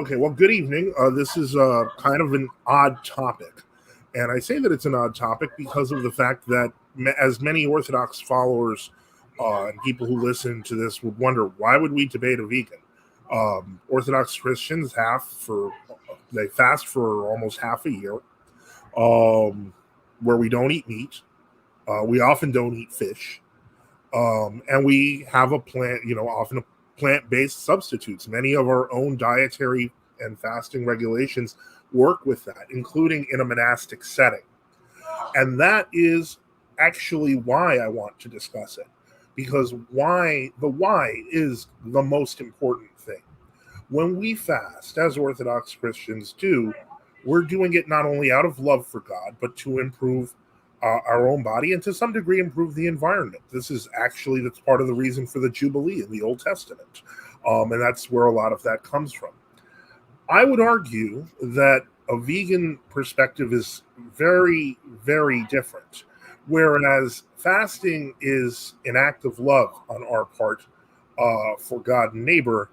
Okay, well, good evening. This is kind of an odd topic. And I say that it's an odd topic because of the fact that, as many Orthodox followers and people who listen to this would wonder, why would we debate a vegan? Orthodox Christians they fast for almost half a year, um, where we don't eat meat. We often don't eat fish. And we have often plant-based substitutes. Many of our own dietary and fasting regulations work with that, including in a monastic setting. And that is actually why I want to discuss it, because why is the most important thing. When we fast, as Orthodox Christians do, we're doing it not only out of love for God, but to improve our own body and to some degree improve the environment. That's part of the reason for the Jubilee in the Old Testament. And that's where a lot of that comes from. I would argue that a vegan perspective is very, very different. Whereas fasting is an act of love on our part for God and neighbor,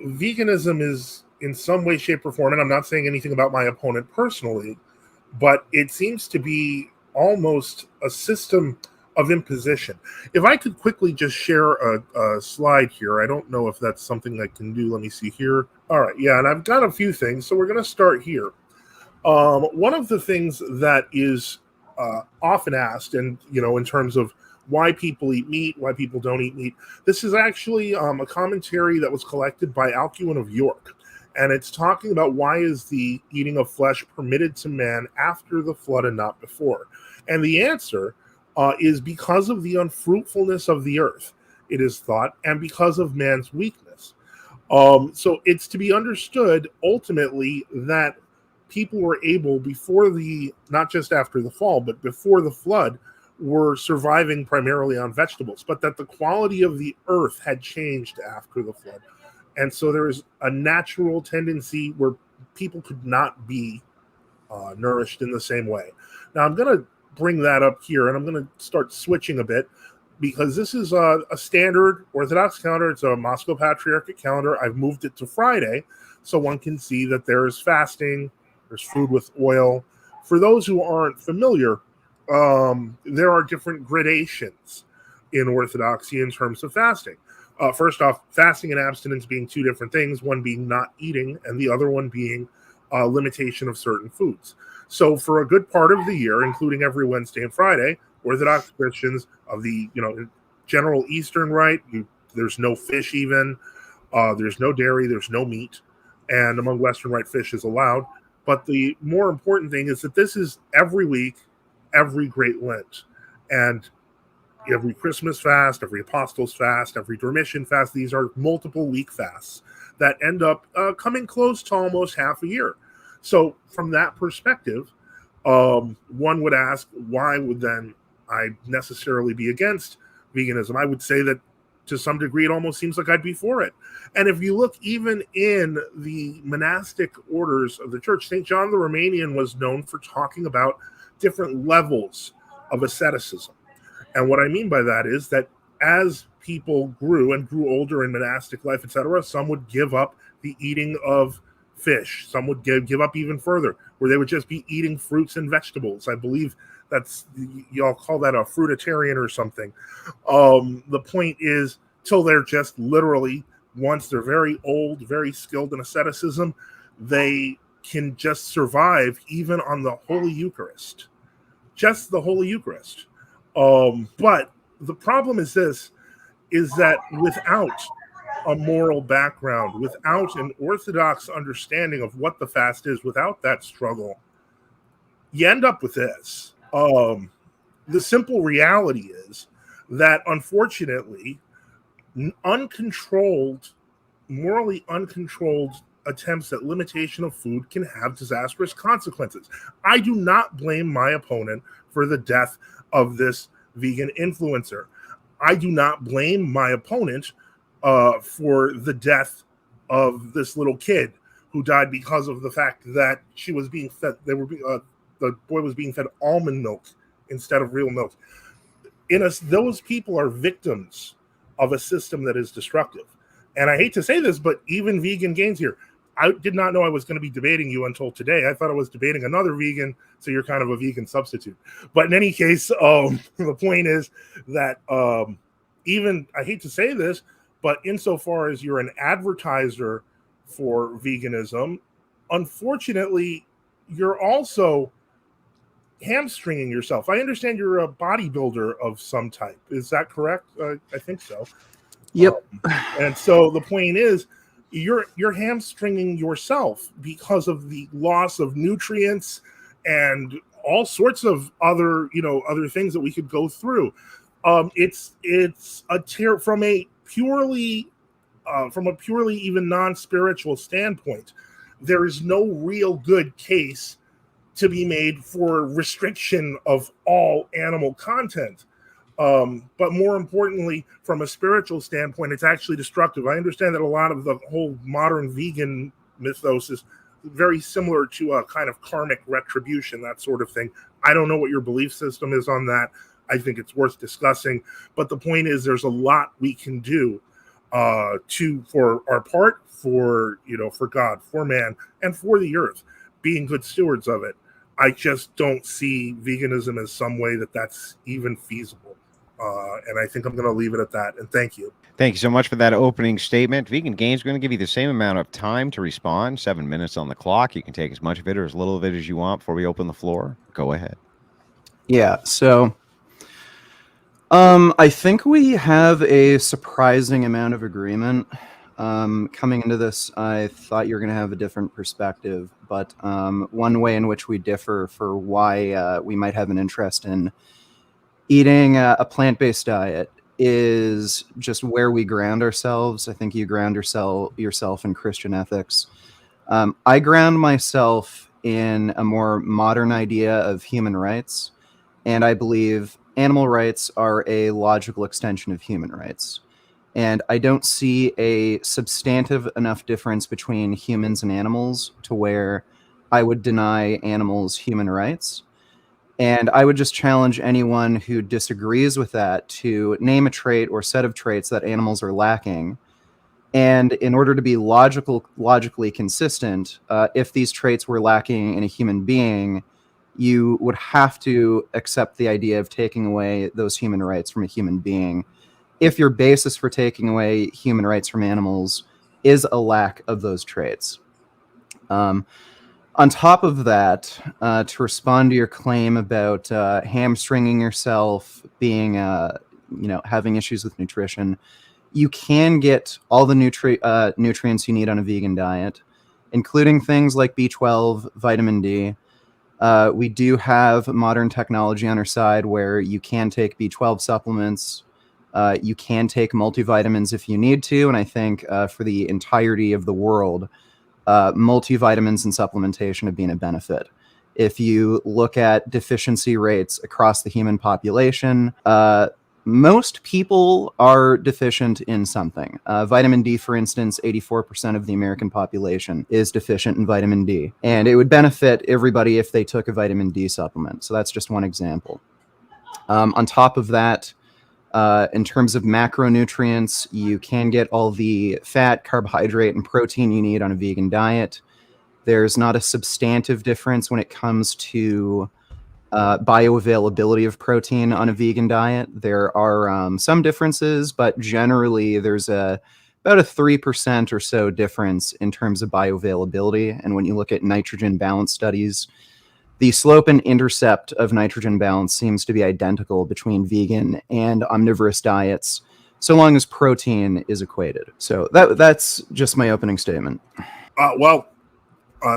veganism is in some way, shape, or form, and I'm not saying anything about my opponent personally, but it seems to be almost a system of imposition. If I could quickly just share a slide here, I don't know if that's something I can do. Let me see here. All right, yeah, and I've got a few things, so we're going to start here. One of the things that is often asked, and in terms of why people eat meat, why people don't eat meat, this is actually a commentary that was collected by Alcuin of York. And it's talking about why is the eating of flesh permitted to man after the flood and not before. And the answer is because of the unfruitfulness of the earth, it is thought, and because of man's weakness. So it's to be understood ultimately that people were able, not just after the fall, but before the flood, were surviving primarily on vegetables, but that the quality of the earth had changed after the flood. And so there is a natural tendency where people could not be nourished in the same way. Now, I'm going to bring that up here, and I'm going to start switching a bit, because this is a standard Orthodox calendar. It's a Moscow Patriarchate calendar. I've moved it to Friday so one can see that there's fasting, there's food with oil. For those who aren't familiar, there are different gradations in Orthodoxy in terms of fasting. First off, fasting and abstinence being two different things, one being not eating and the other one being limitation of certain foods. So for a good part of the year, including every Wednesday and Friday, Orthodox Christians of the general Eastern Rite, there's no fish even, there's no dairy, there's no meat, and among Western Rite, fish is allowed. But the more important thing is that this is every week, every Great Lent, and every Christmas fast, every Apostles fast, every Dormition fast. These are multiple week fasts that end up coming close to almost half a year. So from that perspective, one would ask, why would then I necessarily be against veganism? I would say that to some degree, it almost seems like I'd be for it. And if you look even in the monastic orders of the church, St. John the Romanian was known for talking about different levels of asceticism. And what I mean by that is that as people grew older in monastic life, etc., some would give up the eating of fish. Some would give up even further, where they would just be eating fruits and vegetables. I believe y'all call that a fruitarian or something. The point is, till they're just literally, once they're very old, very skilled in asceticism, they can just survive even on the Holy Eucharist. Just the Holy Eucharist. But the problem is that without a moral background, without an orthodox understanding of what the fast is, without that struggle, you end up with this. The simple reality is that, unfortunately, morally uncontrolled attempts at limitation of food can have disastrous consequences. I do not blame my opponent for the death of this vegan influencer. I do not blame my opponent for the death of this little kid who died because of the fact that she was being fed. The boy was being fed almond milk instead of real milk. Those people are victims of a system that is destructive. And I hate to say this, but even vegan gains here. I did not know I was going to be debating you until today. I thought I was debating another vegan, so you're kind of a vegan substitute. But in any case, the point is that even, I hate to say this, but insofar as you're an advertiser for veganism, unfortunately, you're also hamstringing yourself. I understand you're a bodybuilder of some type. Is that correct? I think so. Yep. And so the point is, you're hamstringing yourself because of the loss of nutrients and all sorts of other things that we could go through. It's a tear from a purely even non-spiritual standpoint. There is no real good case to be made for restriction of all animal content. But more importantly, from a spiritual standpoint, it's actually destructive. I understand that a lot of the whole modern vegan mythos is very similar to a kind of karmic retribution, that sort of thing. I don't know what your belief system is on that. I think it's worth discussing. But the point is, there's a lot we can do for our part, for God, for man, and for the earth, being good stewards of it. I just don't see veganism as some way that's even feasible. And I think I'm going to leave it at that. And thank you. Thank you so much for that opening statement. Vegan Game's going to give you the same amount of time to respond, 7 minutes on the clock. You can take as much of it or as little of it as you want before we open the floor. Go ahead. Yeah, so I think we have a surprising amount of agreement. Coming into this, I thought you were going to have a different perspective, but one way in which we differ for why we might have an interest in eating a plant-based diet is just where we ground ourselves. I think you ground yourself in Christian ethics. I ground myself in a more modern idea of human rights, and I believe animal rights are a logical extension of human rights. And I don't see a substantive enough difference between humans and animals to where I would deny animals human rights. And I would just challenge anyone who disagrees with that to name a trait or set of traits that animals are lacking. And in order to be logically consistent, if these traits were lacking in a human being, you would have to accept the idea of taking away those human rights from a human being, if your basis for taking away human rights from animals is a lack of those traits. On top of that, to respond to your claim about hamstringing yourself, being, having issues with nutrition, you can get all the nutrients you need on a vegan diet, including things like B12, vitamin D. We do have modern technology on our side where you can take B12 supplements. You can take multivitamins if you need to, and I think for the entirety of the world, multivitamins and supplementation have been a benefit. If you look at deficiency rates across the human population, most people are deficient in something. Vitamin D, for instance, 84% of the American population is deficient in vitamin D. And it would benefit everybody if they took a vitamin D supplement. So that's just one example. On top of that, in terms of macronutrients, you can get all the fat, carbohydrate, and protein you need on a vegan diet. There's not a substantive difference when it comes to bioavailability of protein on a vegan diet. There are some differences, but generally there's about a 3% or so difference in terms of bioavailability. And when you look at nitrogen balance studies, the slope and intercept of nitrogen balance seems to be identical between vegan and omnivorous diets, so long as protein is equated. So that's just my opening statement.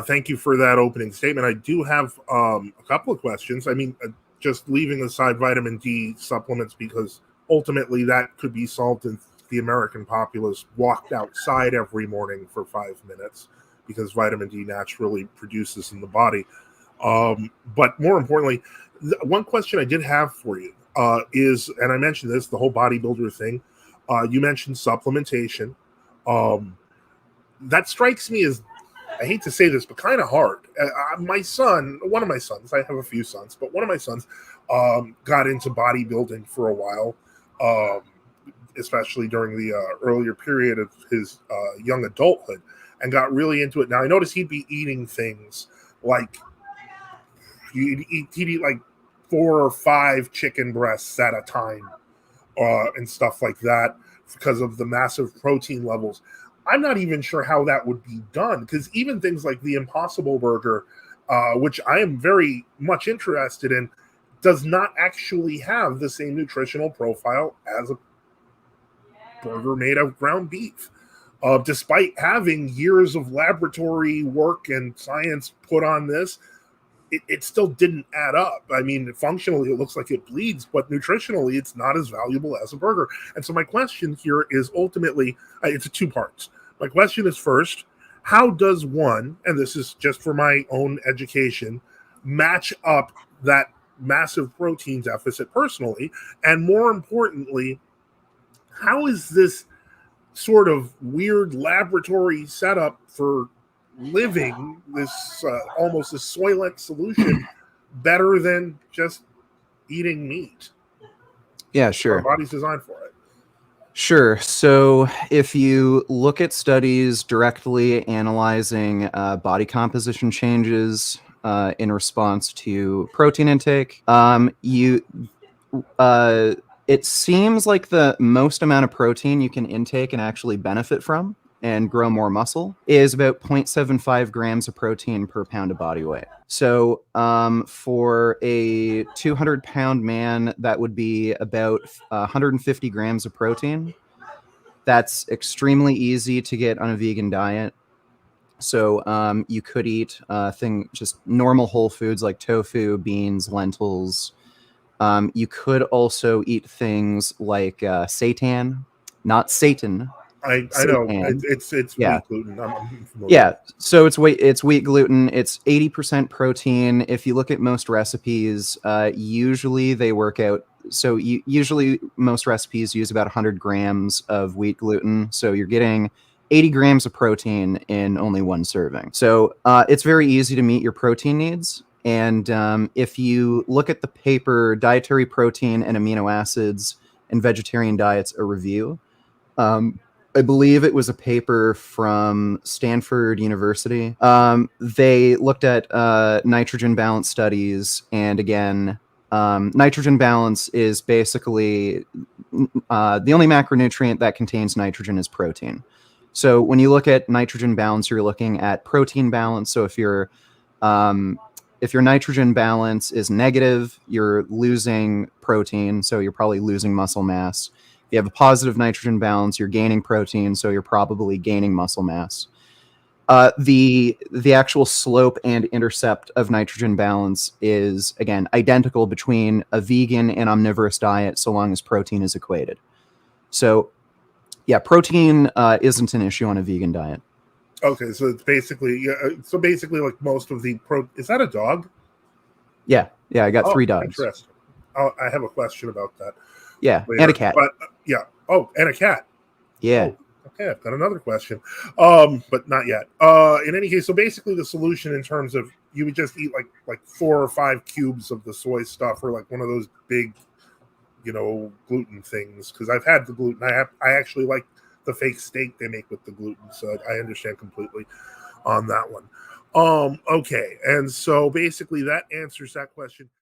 Thank you for that opening statement. I do have a couple of questions. I mean, just leaving aside vitamin D supplements, because ultimately that could be solved if the American populace walked outside every morning for 5 minutes, because vitamin D naturally produces in the body. But more importantly, one question I did have for you is, and I mentioned this, the whole bodybuilder thing. You mentioned supplementation. That strikes me as, I hate to say this, but kind of hard. One of my sons, I have a few sons, but one of my sons got into bodybuilding for a while, especially during the earlier period of his young adulthood. and got really into it. Now I noticed he'd be eating things like he'd eat like 4 or 5 chicken breasts at a time, and stuff like that because of the massive protein levels. I'm not even sure how that would be done, because even things like the Impossible Burger, which I am very much interested in, does not actually have the same nutritional profile as a burger made of ground beef. Despite having years of laboratory work and science put on this, it still didn't add up. I mean, functionally, it looks like it bleeds, but nutritionally, it's not as valuable as a burger. And so my question here is ultimately, it's a 2 parts. My question is, first, how does one, and this is just for my own education, match up that massive protein deficit personally? And more importantly, how is this sort of weird laboratory setup for living this almost a soylent solution better than just eating meat? Yeah, sure. Our body's designed for it. Sure. So if you look at studies directly analyzing body composition changes in response to protein intake, it seems like the most amount of protein you can intake and actually benefit from and grow more muscle is about 0.75 grams of protein per pound of body weight. So for a 200-pound man, that would be about 150 grams of protein. That's extremely easy to get on a vegan diet. So you could eat just normal whole foods like tofu, beans, lentils. You could also eat things like seitan, not Satan. I know it's wheat gluten. I'm familiar. Yeah, so it's wheat gluten. It's 80% protein. If you look at most recipes, usually they work out. So usually most recipes use about 100 grams of wheat gluten. So you're getting 80 grams of protein in only 1 serving. So it's very easy to meet your protein needs. And if you look at the paper, Dietary Protein and Amino Acids in Vegetarian Diets, a review, I believe it was a paper from Stanford University. They looked at nitrogen balance studies, and again, nitrogen balance is basically the only macronutrient that contains nitrogen is protein. So when you look at nitrogen balance, you're looking at protein balance. So if your nitrogen balance is negative, you're losing protein, so you're probably losing muscle mass. If you have a positive nitrogen balance, you're gaining protein, so you're probably gaining muscle mass. The actual slope and intercept of nitrogen balance is, again, identical between a vegan and omnivorous diet, so long as protein is equated. So, yeah, protein isn't an issue on a vegan diet. Okay, so it's basically like most of the is that a dog? Yeah, I got 3 dogs. Interesting. I have a question about that. Yeah, later. And a cat. But yeah. Oh, and a cat. Yeah. Oh, okay, I've got another question, but not yet. In any case, so basically the solution in terms of you would just eat like 4 or 5 cubes of the soy stuff, or like one of those big, gluten things. Because I've had the gluten. I actually like the fake steak they make with the gluten, so I understand completely on that one. Okay, and so basically that answers that question.